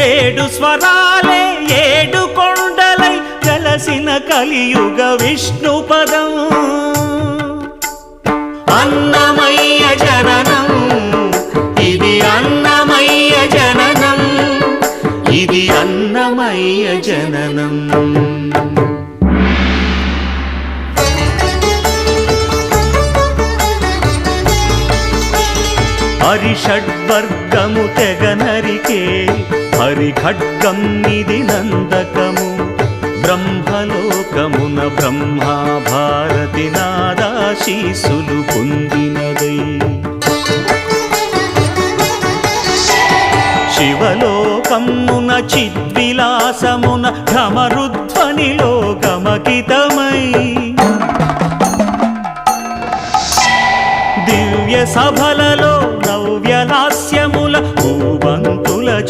ఏడు స్వరాలే ఏడు కొండలై కలసిన కలియుగ విష్ణు పదం అన్నమయ్య జననం ఇది అన్నమయ్య జననం ఇది అన్నమయ్య జననం హరిషడ్వర్గము తెగనరికే హరిఖడ్గం ఇది నందకము బ్రహ్మలోకమున బ్రహ్మా భారతి నాదాశీసులు పొందినదై శివలోకమున చిద్విలాసమున ఢమరుధ్వనిలో గమకితమై దివ్య సభలలో